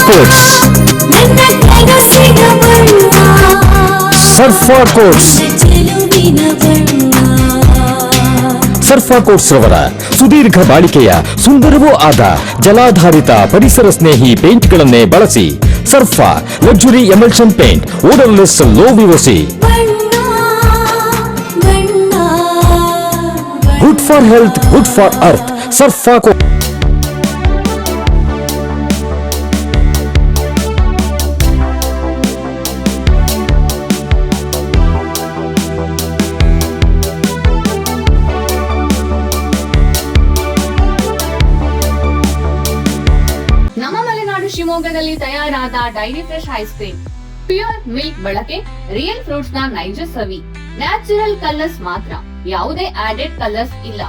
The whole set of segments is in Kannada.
ಕೋಟ್ಸ್. ಸರ್ಫಾ ಕೋಟ್ಸ್. ಸರ್ಫಾ ಕೋಟ್ಸ್ ರವರ ಸುದೀರ್ಘ ಬಾಳಿಕೆಯ ಸುಂದರವೂ ಆದ ಜಲಾಧಾರಿತ ಪರಿಸರ ಸ್ನೇಹಿ ಪೇಂಟ್ಗಳನ್ನೇ ಬಳಸಿ. ಸರ್ಫಾ luxury emulsion paint, odourless, low VOC, good for health, good for earth. ಸರ್ಫಾ ಕೋಟ್ಸ್. ಶಿವಮೊಗ್ಗದಲ್ಲಿ ತಯಾರಾದ dairy fresh ice cream, pure milk ಬಳಕೆ, ರಿಯಲ್ ಫ್ರೂಟ್ಸ್ ನ ನೈಜ ಸವಿ, ನ್ಯಾಚುರಲ್ ಕಲರ್ಸ್ ಮಾತ್ರ, ಯಾವುದೇ ಆಡೆಡ್ ಕಲರ್ಸ್ ಇಲ್ಲ.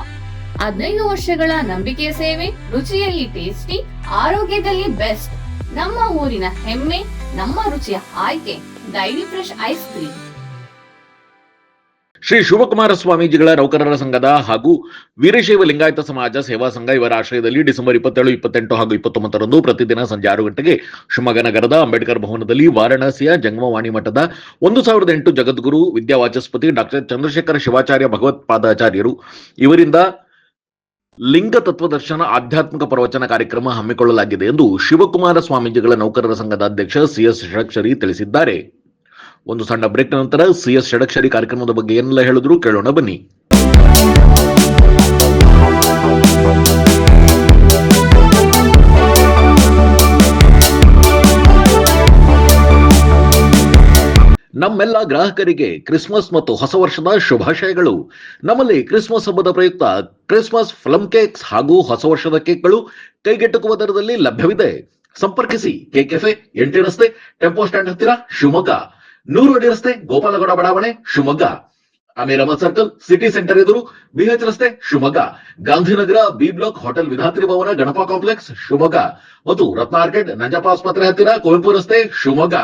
15 ವರ್ಷಗಳ ನಂಬಿಕೆಯ ಸೇವೆ, ರುಚಿಯಲ್ಲಿ ಟೇಸ್ಟಿ, ಆರೋಗ್ಯದಲ್ಲಿ ಬೆಸ್ಟ್. ನಮ್ಮ ಊರಿನ ಹೆಮ್ಮೆ, ನಮ್ಮ ರುಚಿಯ ಆಯ್ಕೆ dairy fresh ice cream. Shri Shivakumara ಸ್ವಾಮೀಜಿಗಳ ನೌಕರರ ಸಂಘದ ಹಾಗೂ ವೀರಶೈವ ಲಿಂಗಾಯತ ಸಮಾಜ ಸೇವಾ ಸಂಘ ಇವರ ಆಶ್ರಯದಲ್ಲಿ ಡಿಸೆಂಬರ್ 27, 28 ಹಾಗೂ 29ರಂದು ಪ್ರತಿದಿನ ಸಂಜೆ 6 ಗಂಟೆಗೆ ಶಿವಮೊಗ್ಗ ನಗರದ ಅಂಬೇಡ್ಕರ್ ಭವನದಲ್ಲಿ ವಾರಾಣಸಿಯ ಜಂಗಮವಾಣಿ ಮಠದ 1008 ಜಗದ್ಗುರು ವಿದ್ಯಾವಾಚಸ್ಪತಿ ಡಾಕ್ಟರ್ ಚಂದ್ರಶೇಖರ ಶಿವಾಚಾರ್ಯ ಭಗವತ್ಪಾದಾಚಾರ್ಯರು ಇವರಿಂದ ಲಿಂಗ ತತ್ವದರ್ಶನ ಆಧ್ಯಾತ್ಮಿಕ ಪ್ರವಚನ ಕಾರ್ಯಕ್ರಮ ಹಮ್ಮಿಕೊಳ್ಳಲಾಗಿದೆ ಎಂದು ಶಿವಕುಮಾರ ಸ್ವಾಮೀಜಿಗಳ ನೌಕರರ ಸಂಘದ ಅಧ್ಯಕ್ಷ ಸಿಎಸ್ ಷಡಕ್ಷರಿ ತಿಳಿಸಿದ್ದಾರೆ. ಒಂದು ಸಣ್ಣ ಬ್ರೇಕ್ ನಂತರ ಸಿಎಸ್ ಷಡಕ್ಷರಿ ಕಾರ್ಯಕ್ರಮದ ಬಗ್ಗೆ ಏನೆಲ್ಲ ಹೇಳಿದ್ರು ಕೇಳೋಣ ಬನ್ನಿ. ನಮ್ಮೆಲ್ಲ ಗ್ರಾಹಕರಿಗೆ ಕ್ರಿಸ್ಮಸ್ ಮತ್ತು ಹೊಸ ವರ್ಷದ ಶುಭಾಶಯಗಳು. ನಮ್ಮಲ್ಲಿ ಕ್ರಿಸ್ಮಸ್ ಹಬ್ಬದ ಪ್ರಯುಕ್ತ ಕ್ರಿಸ್ಮಸ್ ಪ್ಲಮ್ ಕೇಕ್ಸ್ ಹಾಗೂ ಹೊಸ ವರ್ಷದ ಕೇಕ್ಗಳು ಕೈಗೆಟುಕುವ ದರದಲ್ಲಿ ಲಭ್ಯವಿದೆ. ಸಂಪರ್ಕಿಸಿ ಕೆಕೆಫೆ, 8 ರಸ್ತೆ, ಟೆಂಪೋ ಸ್ಟ್ಯಾಂಡ್ ಹತ್ತಿರ, ಶಿವಮೊಗ್ಗ. 100 ಅಡಿ ರಸ್ತೆ, ಗೋಪಾಲಗೌಡ ಬಡಾವಣೆ, Shivamogga. Amirabad circle, city centre ಎದುರು, ಬಿಎಚ್ ರಸ್ತೆ, Shivamogga. Gandhinagar, B block, hotel Vidhatri Bhavan, Ganapa complex, Shivamogga. ಮತ್ತು ರತ್ನ ಆರ್ಕೆಡ್, ನಂಜಪ್ಪ ಆಸ್ಪತ್ರೆ ಹತ್ತಿರ, ಕುವೆಂಪು ರಸ್ತೆ, ಶಿವಮೊಗ್ಗ.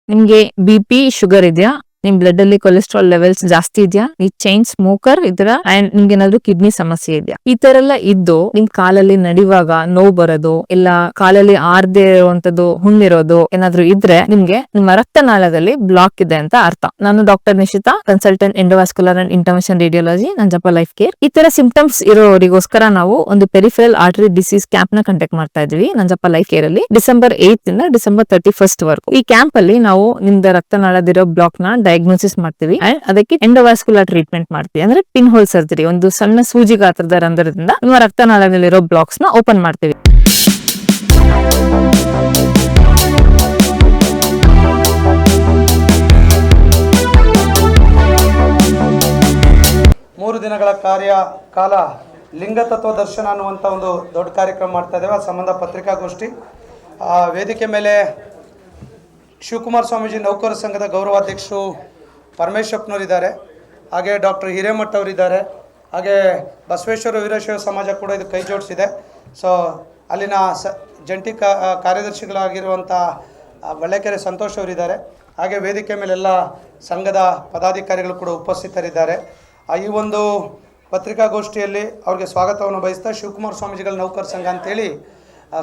ನಿಮ್ಗೆ BP, ಶುಗರ್ ಇದೆಯಾ? ನಿಮ್ ಬ್ಲಡ್ ಅಲ್ಲಿ ಕೊಲೆಸ್ಟ್ರಾಲ್ ಲೆವೆಲ್ಸ್ ಜಾಸ್ತಿ ಇದೆಯಾ? ನೀವು ಚೈನ್ ಸ್ಮೋಕರ್ ಇದ್ದೀರಾ? ಅಂಡ್ ನಿಮ್ಗೆ ಏನಾದ್ರು ಕಿಡ್ನಿ ಸಮಸ್ಯೆ ಇದೆಯಾ? ಈ ತರ ಎಲ್ಲ ಇದ್ದು ನಿಮ್ ಕಾಲಲ್ಲಿ ನಡೆಯುವಾಗ ನೋವು ಬರೋದು, ಇಲ್ಲ ಕಾಲಲ್ಲಿ ಆರ್ದೇ ಇರುವಂತದ್ದು, ಹುಣ್ಣಿರೋದು ಏನಾದ್ರು ಇದ್ರೆ ನಿಮ್ಗೆ ನಿಮ್ಮ ರಕ್ತನಾಳದಲ್ಲಿ ಬ್ಲಾಕ್ ಇದೆ ಅಂತ ಅರ್ಥ. ನಾನು doctor Nishita, consultant endovascular and intervention radiology, Nanjappa life care. ಈ ತರ ಸಿಂಪ್ಟಮ್ಸ್ ಇರೋರಿಗೋಸ್ಕರ ನಾವು ಒಂದು ಪೆರಿಫೆರಲ್ ಆರ್ಟರಿ ಡಿಸೀಸ್ ಕ್ಯಾಂಪ್ ನ ಕಂಡಕ್ಟ್ ಮಾಡ್ತಾ ಇದ್ವಿ ನಂಜಪ್ಪ ಲೈಫ್ ಕೇರ್ ಅಲ್ಲಿ ಡಿಸೆಂಬರ್ 8 ಇಂದ ಡಿಸೆಂಬರ್ 31 ವರೆಗೂ. ಈ ಕ್ಯಾಂಪ್ ಅಲ್ಲಿ ನಾವು ನಿಮ್ದು ರಕ್ತನಾಳದಿರೋ ಬ್ಲಾಕ್ ನ ಡಯಾಗ್ನೋಸಿಸ್ ಮಾಡ್ತೀವಿ ಅಂಡ್ ಅದಕ್ಕೆ ಎಂಡೋವಾಸ್ಕ್ಯುಲರ್ ಟ್ರೀಟ್ಮೆಂಟ್ ಮಾಡ್ತೀವಿ. ಅಂದ್ರೆ ಪಿನ್ ಹೋಲ್ ಸರ್ಜರಿ, ಒಂದು ಸಣ್ಣ ಸೂಜಿ ಗಾತ್ರದ ರಂಧ್ರದಿಂದ ನಿಮ್ಮ ರಕ್ತನಾಳದಲ್ಲಿರೋ ಬ್ಲಾಕ್ಸ್ ನ ಓಪನ್ ಮಾಡ್ತೀವಿ. ಮೂರು ದಿನಗಳ ಕಾಲ ಲಿಂಗತತ್ವ ದರ್ಶನ ಅನ್ನುವಂಥ ಒಂದು ದೊಡ್ಡ ಕಾರ್ಯಕ್ರಮ ಮಾಡ್ತಾ ಇದ್ದೇವೆ. ಆ ಸಂಬಂಧ ಪತ್ರಿಕಾಗೋಷ್ಠಿ, ವೇದಿಕೆ ಮೇಲೆ ಶಿವಕುಮಾರ ಸ್ವಾಮೀಜಿ ನೌಕರ ಸಂಘದ ಗೌರವಾಧ್ಯಕ್ಷರು ಪರಮೇಶ್ವರನವರಿದ್ದಾರೆ, ಹಾಗೆ ಡಾಕ್ಟರ್ ಹಿರೇಮಠ ಅವರಿದ್ದಾರೆ, ಹಾಗೆ ಬಸವೇಶ್ವರ ವೀರಶೈವ ಸಮಾಜ ಕೂಡ ಇದು ಕೈ ಜೋಡಿಸಿದೆ. ಸೊ ಅಲ್ಲಿನ ಜಂಟಿ ಕಾರ್ಯದರ್ಶಿಗಳಾಗಿರುವಂಥ ಬಳ್ಳಕೆರೆ ಸಂತೋಷ್ ಅವರಿದ್ದಾರೆ, ಹಾಗೆ ವೇದಿಕೆ ಮೇಲೆಲ್ಲ ಸಂಘದ ಪದಾಧಿಕಾರಿಗಳು ಕೂಡ ಉಪಸ್ಥಿತರಿದ್ದಾರೆ. ಈ ಒಂದು ಪತ್ರಿಕಾಗೋಷ್ಠಿಯಲ್ಲಿ ಅವ್ರಿಗೆ ಸ್ವಾಗತವನ್ನು ಬಯಸ್ತಾ, ಶಿವಕುಮಾರ ಸ್ವಾಮೀಜಿಗಳ ನೌಕರ ಸಂಘ ಅಂತೇಳಿ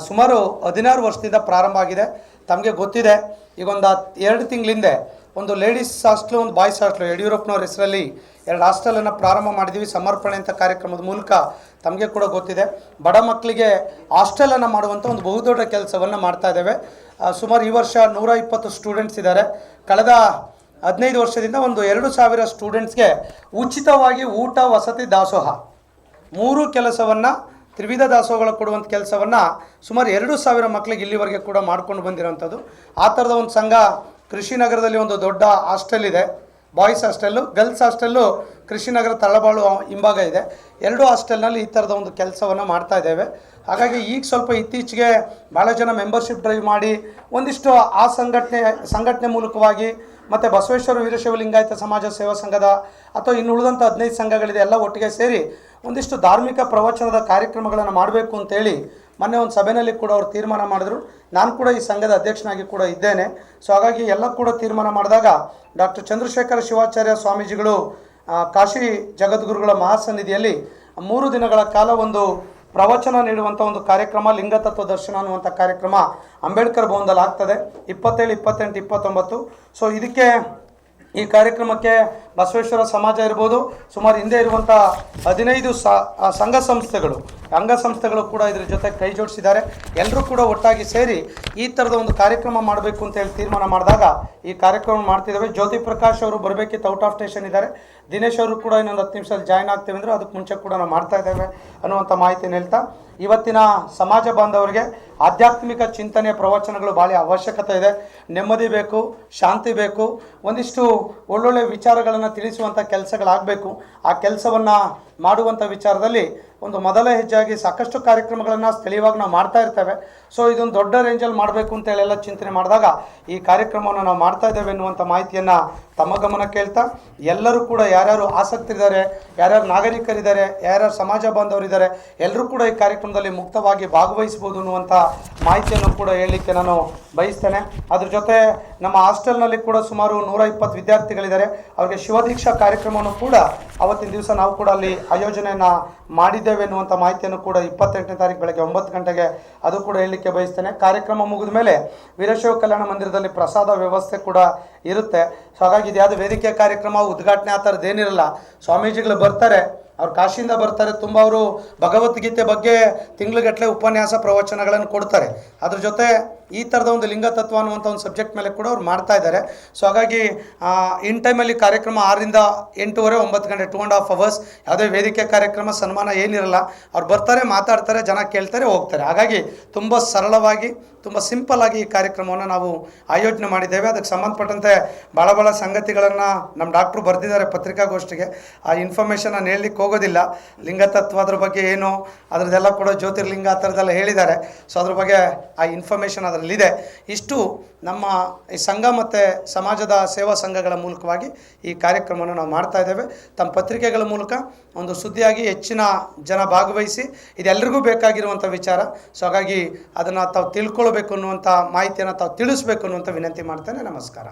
ಸುಮಾರು 16 ವರ್ಷದಿಂದ ಪ್ರಾರಂಭ ಆಗಿದೆ. ತಮಗೆ ಗೊತ್ತಿದೆ, ಈಗ ಒಂದು 2 ತಿಂಗಳಿಂದ ಒಂದು ಲೇಡೀಸ್ ಹಾಸ್ಟೆಲ್, ಒಂದು ಬಾಯ್ಸ್ ಹಾಸ್ಟೆಲ್, ಯಡಿಯೂರಪ್ಪನವ್ರ ಹೆಸರಲ್ಲಿ 2 ಹಾಸ್ಟೆಲನ್ನು ಪ್ರಾರಂಭ ಮಾಡಿದ್ದೀವಿ ಸಮರ್ಪಣೆ ಅಂತ ಕಾರ್ಯಕ್ರಮದ ಮೂಲಕ. ತಮಗೆ ಕೂಡ ಗೊತ್ತಿದೆ, ಬಡ ಮಕ್ಕಳಿಗೆ ಹಾಸ್ಟೆಲನ್ನು ಮಾಡುವಂಥ ಒಂದು ಬಹುದೊಡ್ಡ ಕೆಲಸವನ್ನು ಮಾಡ್ತಾ ಇದ್ದೇವೆ. ಸುಮಾರು ಈ ವರ್ಷ 120 ಸ್ಟೂಡೆಂಟ್ಸ್ ಇದ್ದಾರೆ. ಕಳೆದ 15 ವರ್ಷದಿಂದ ಒಂದು 2000 ಸ್ಟೂಡೆಂಟ್ಸ್ಗೆ ಉಚಿತವಾಗಿ ಊಟ, ವಸತಿ, ದಾಸೋಹ 3 ಕೆಲಸವನ್ನು, ತ್ರಿವಿಧ ದಾಸೋಹಗಳು ಕೊಡುವಂಥ ಕೆಲಸವನ್ನು ಸುಮಾರು 2000 ಮಕ್ಕಳಿಗೆ ಇಲ್ಲಿವರೆಗೆ ಕೂಡ ಮಾಡ್ಕೊಂಡು ಬಂದಿರೋವಂಥದ್ದು. ಆ ಥರದ ಒಂದು ಸಂಘ ಕೃಷಿನಗರದಲ್ಲಿ ಒಂದು ದೊಡ್ಡ ಹಾಸ್ಟೆಲ್ ಇದೆ, boys hostel, girls hostel Krishinagar Talabalu ಹಿಂಭಾಗ ಇದೆ. 2 ಹಾಸ್ಟೆಲ್ನಲ್ಲಿ ಈ ಥರದ ಒಂದು ಕೆಲಸವನ್ನು ಮಾಡ್ತಾ ಇದ್ದೇವೆ. ಹಾಗಾಗಿ ಈಗ ಸ್ವಲ್ಪ ಇತ್ತೀಚೆಗೆ ಭಾಳ ಜನ ಮೆಂಬರ್ಶಿಪ್ ಡ್ರೈವ್ ಮಾಡಿ ಒಂದಿಷ್ಟು ಆ ಸಂಘಟನೆ ಮೂಲಕವಾಗಿ ಮತ್ತು ಬಸವೇಶ್ವರ ವೀರಶೈವ ಲಿಂಗಾಯತ ಸಮಾಜ ಸೇವಾ ಸಂಘದ ಅಥವಾ ಇನ್ನು ಉಳಿದಂಥ 15 ಸಂಘಗಳಿದೆ, ಎಲ್ಲ ಒಟ್ಟಿಗೆ ಸೇರಿ ಒಂದಿಷ್ಟು ಧಾರ್ಮಿಕ ಪ್ರವಚನದ ಕಾರ್ಯಕ್ರಮಗಳನ್ನು ಮಾಡಬೇಕು ಅಂತೇಳಿ ಮೊನ್ನೆ ಒಂದು ಸಭೆಯಲ್ಲಿ ಕೂಡ ಅವರು ತೀರ್ಮಾನ ಮಾಡಿದ್ರು. ನಾನು ಕೂಡ ಈ ಸಂಘದ ಅಧ್ಯಕ್ಷನಾಗಿ ಕೂಡ ಇದ್ದೇನೆ. ಸೊ ಹಾಗಾಗಿ ಎಲ್ಲ ಕೂಡ ತೀರ್ಮಾನ ಮಾಡಿದಾಗ ಡಾಕ್ಟರ್ ಚಂದ್ರಶೇಖರ ಶಿವಾಚಾರ್ಯ ಸ್ವಾಮೀಜಿಗಳು ಕಾಶಿ ಜಗದ್ಗುರುಗಳ ಮಹಾಸನ್ನಿಧಿಯಲ್ಲಿ 3 ದಿನಗಳ ಕಾಲ ಒಂದು ಪ್ರವಚನ ನೀಡುವಂಥ ಒಂದು ಕಾರ್ಯಕ್ರಮ ಲಿಂಗತತ್ವ ದರ್ಶನ ಅನ್ನುವಂಥ ಕಾರ್ಯಕ್ರಮ ಅಂಬೇಡ್ಕರ್ ಭವನದಲ್ಲಿ ಆಗ್ತದೆ 27, 28, 29. ಸೊ ಇದಕ್ಕೆ ಈ ಕಾರ್ಯಕ್ರಮಕ್ಕೆ ಬಸವೇಶ್ವರ ಸಮಾಜ ಇರ್ಬೋದು, ಸುಮಾರು ಹಿಂದೆ ಇರುವಂಥ 15 ಸಂಘ ಸಂಸ್ಥೆಗಳು, ಅಂಗಸಂಸ್ಥೆಗಳು ಕೂಡ ಇದ್ರ ಜೊತೆ ಕೈ ಜೋಡಿಸಿದ್ದಾರೆ. ಎಲ್ಲರೂ ಕೂಡ ಒಟ್ಟಾಗಿ ಸೇರಿ ಈ ಥರದ ಒಂದು ಕಾರ್ಯಕ್ರಮ ಮಾಡಬೇಕು ಅಂತ ಹೇಳಿ ತೀರ್ಮಾನ ಮಾಡಿದಾಗ ಈ ಕಾರ್ಯಕ್ರಮ ಮಾಡ್ತಿದ್ದೇವೆ. ಜ್ಯೋತಿ ಪ್ರಕಾಶ್ ಅವರು ಬರಬೇಕಿತ್ತು, ಔಟ್ ಆಫ್ ಸ್ಟೇಷನ್ ಇದ್ದಾರೆ. ದಿನೇಶ್ ಅವರು ಕೂಡ ಇನ್ನೊಂದು 10 ನಿಮಿಷದಲ್ಲಿ ಜಾಯ್ನ್ ಆಗ್ತೇವೆ ಅಂದರೆ ಅದಕ್ಕೆ ಮುಂಚೆ ಕೂಡ ನಾವು ಮಾಡ್ತಾ ಇದ್ದೇವೆ ಅನ್ನುವಂಥ ಮಾಹಿತಿಯನ್ನು ಹೇಳ್ತಾ, ಇವತ್ತಿನ ಸಮಾಜ ಬಾಂಧವರಿಗೆ ಆಧ್ಯಾತ್ಮಿಕ ಚಿಂತನೆಯ ಪ್ರವಚನಗಳು ಭಾಳ ಅವಶ್ಯಕತೆ ಇದೆ. ನೆಮ್ಮದಿ ಬೇಕು, ಶಾಂತಿ ಬೇಕು, ಒಂದಿಷ್ಟು ಒಳ್ಳೊಳ್ಳೆ ವಿಚಾರಗಳನ್ನು ತಿಳಿಸುವಂಥ ಕೆಲಸಗಳಾಗಬೇಕು. ಆ ಕೆಲಸವನ್ನು ಮಾಡುವಂಥ ವಿಚಾರದಲ್ಲಿ ಒಂದು ಮೊದಲ ಹೆಜ್ಜೆಯಾಗಿ ಸಾಕಷ್ಟು ಕಾರ್ಯಕ್ರಮಗಳನ್ನು ಸ್ಥಳೀಯವಾಗಿ ನಾವು ಮಾಡ್ತಾ ಇರ್ತೇವೆ. ಸೊ ಇದೊಂದು ದೊಡ್ಡ ರೇಂಜಲ್ಲಿ ಮಾಡಬೇಕು ಅಂತೇಳಿ ಎಲ್ಲ ಚಿಂತನೆ ಮಾಡಿದಾಗ ಈ ಕಾರ್ಯಕ್ರಮವನ್ನು ನಾವು ಮಾಡ್ತಾ ಇದ್ದೇವೆ ಎನ್ನುವಂಥ ಮಾಹಿತಿಯನ್ನು ತಮ್ಮ ಗಮನಕ್ಕೆ ಹೇಳ್ತಾ, ಎಲ್ಲರೂ ಕೂಡ ಯಾರ್ಯಾರು ಆಸಕ್ತಿ ಇದ್ದಾರೆ, ಯಾರ್ಯಾರು ನಾಗರಿಕರಿದ್ದಾರೆ, ಯಾರ್ಯಾರು ಸಮಾಜ ಬಾಂಧವರಿದ್ದಾರೆ, ಎಲ್ಲರೂ ಕೂಡ ಈ ಕಾರ್ಯಕ್ರಮದಲ್ಲಿ ಮುಕ್ತವಾಗಿ ಭಾಗವಹಿಸ್ಬೋದು ಅನ್ನುವಂಥ ಮಾಹಿತಿಯನ್ನು ಕೂಡ ಹೇಳಲಿಕ್ಕೆ ನಾನು ಬಯಸ್ತೇನೆ. ಅದ್ರ ಜೊತೆ ನಮ್ಮ ಹಾಸ್ಟೆಲ್ನಲ್ಲಿ ಕೂಡ ಸುಮಾರು 120 ವಿದ್ಯಾರ್ಥಿಗಳಿದ್ದಾರೆ. ಅವರಿಗೆ ಶಿವದೀಕ್ಷಾ ಕಾರ್ಯಕ್ರಮವನ್ನು ಕೂಡ ಅವತ್ತಿನ ದಿವಸ ನಾವು ಕೂಡ ಅಲ್ಲಿ ಆಯೋಜನೆಯನ್ನು ಮಾಡಿದ್ದೇವೆ ಎನ್ನುವಂಥ ಮಾಹಿತಿಯನ್ನು ಕೂಡ 28ನೇ ತಾರೀಕು ಬೆಳಗ್ಗೆ 9 ಗಂಟೆಗೆ ಅದು ಕೂಡ ಹೇಳಲಿಕ್ಕೆ ಬಯಸ್ತೇನೆ. ಕಾರ್ಯಕ್ರಮ ಮುಗಿದ ಮೇಲೆ ವೀರಶೈವ ಕಲ್ಯಾಣ ಮಂದಿರದಲ್ಲಿ ಪ್ರಸಾದ ವ್ಯವಸ್ಥೆ ಕೂಡ ಇರುತ್ತೆ. ಸೊ ಹಾಗಾಗಿ ಇದು ಯಾವುದು ವೇದಿಕೆ ಕಾರ್ಯಕ್ರಮ, ಉದ್ಘಾಟನೆ ಆ ಥರದ್ದೇನಿರಲ್ಲ. ಸ್ವಾಮೀಜಿಗಳು ಬರ್ತಾರೆ, ಅವ್ರು ಕಾಶಿಯಿಂದ ಬರ್ತಾರೆ, ತುಂಬ ಅವರು ಭಗವದ್ಗೀತೆ ಬಗ್ಗೆ ತಿಂಗ್ಳುಗಟ್ಟಲೆ ಉಪನ್ಯಾಸ ಪ್ರವಚನಗಳನ್ನು ಕೊಡ್ತಾರೆ. ಅದ್ರ ಜೊತೆ ಈ ಥರದ ಒಂದು ಲಿಂಗತತ್ವ ಅನ್ನುವಂಥ ಒಂದು ಸಬ್ಜೆಕ್ಟ್ ಮೇಲೆ ಕೂಡ ಅವ್ರು ಮಾಡ್ತಾ ಇದ್ದಾರೆ. ಸೊ ಹಾಗಾಗಿ ಇನ್ ಟೈಮಲ್ಲಿ ಕಾರ್ಯಕ್ರಮ 6ರಿಂದ 8:30, 9 ಗಂಟೆ 2.5 hours. ಯಾವುದೇ ವೇದಿಕೆ ಕಾರ್ಯಕ್ರಮ ಸನ್ಮಾನ ಏನಿರಲ್ಲ. ಅವ್ರು ಬರ್ತಾರೆ, ಮಾತಾಡ್ತಾರೆ, ಜನ ಕೇಳ್ತಾರೆ, ಹೋಗ್ತಾರೆ. ಹಾಗಾಗಿ ತುಂಬ ಸರಳವಾಗಿ, ತುಂಬ ಸಿಂಪಲ್ ಆಗಿ ಈ ಕಾರ್ಯಕ್ರಮವನ್ನು ನಾವು ಆಯೋಜನೆ ಮಾಡಿದ್ದೇವೆ. ಅದಕ್ಕೆ ಸಂಬಂಧಪಟ್ಟಂತೆ ಭಾಳ ಸಂಗತಿಗಳನ್ನು ನಮ್ಮ ಡಾಕ್ಟ್ರು ಬರೆದಿದ್ದಾರೆ ಪತ್ರಿಕಾಗೋಷ್ಠಿಗೆ. ಆ ಇನ್ಫಾರ್ಮೇಷನ್ ನಾನು ಹೇಳಲಿಕ್ಕೆ ಹೋಗೋದಿಲ್ಲ. ಲಿಂಗತತ್ವ ಅದ್ರ ಬಗ್ಗೆ ಏನು ಅದರದ್ದೆಲ್ಲ ಕೂಡ ಜ್ಯೋತಿರ್ಲಿಂಗ ಆ ಥರದ್ದೆಲ್ಲ ಹೇಳಿದ್ದಾರೆ. ಸೊ ಅದ್ರ ಬಗ್ಗೆ ಆ ಇನ್ಫಾರ್ಮೇಷನ್ ಅದರಲ್ಲಿದೆ. ಇಷ್ಟು ನಮ್ಮ ಈ ಸಂಘ ಮತ್ತು ಸಮಾಜದ ಸೇವಾ ಸಂಘಗಳ ಮೂಲಕವಾಗಿ ಈ ಕಾರ್ಯಕ್ರಮವನ್ನು ನಾವು ಮಾಡ್ತಾ ಇದ್ದೇವೆ. ತಮ್ಮ ಪತ್ರಿಕೆಗಳ ಮೂಲಕ ಒಂದು ಸುದ್ದಿಯಾಗಿ ಹೆಚ್ಚಿನ ಜನ ಭಾಗವಹಿಸಿ, ಇದೆಲ್ಲರಿಗೂ ಬೇಕಾಗಿರುವಂಥ ವಿಚಾರ. ಸೊ ಹಾಗಾಗಿ ಅದನ್ನು ತಾವು ತಿಳ್ಕೊಳ್ಬೇಕು ಅನ್ನುವಂಥ ಮಾಹಿತಿಯನ್ನು ತಾವು ತಿಳಿಸ್ಬೇಕು ಅನ್ನುವಂಥ ವಿನಂತಿ ಮಾಡ್ತೇನೆ. ನಮಸ್ಕಾರ.